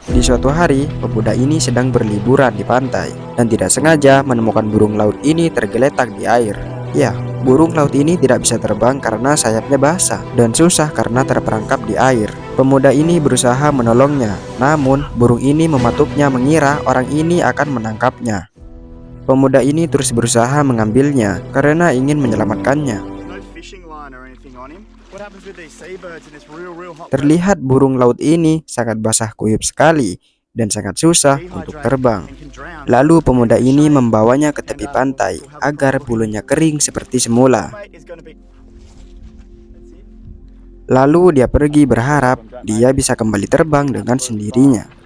Di suatu hari, pemuda ini sedang berliburan di pantai dan tidak sengaja menemukan burung laut ini tergeletak di air. Ya, burung laut ini tidak bisa terbang karena sayapnya basah dan susah karena terperangkap di air. Pemuda ini berusaha menolongnya, namun burung ini mematuknya mengira orang ini akan menangkapnya. Pemuda ini terus berusaha mengambilnya karena ingin menyelamatkannya. Terlihat burung laut ini sangat basah kuyup sekali dan sangat susah untuk terbang. Lalu pemuda ini membawanya ke tepi pantai agar bulunya kering seperti semula. Lalu dia pergi berharap dia bisa kembali terbang dengan sendirinya.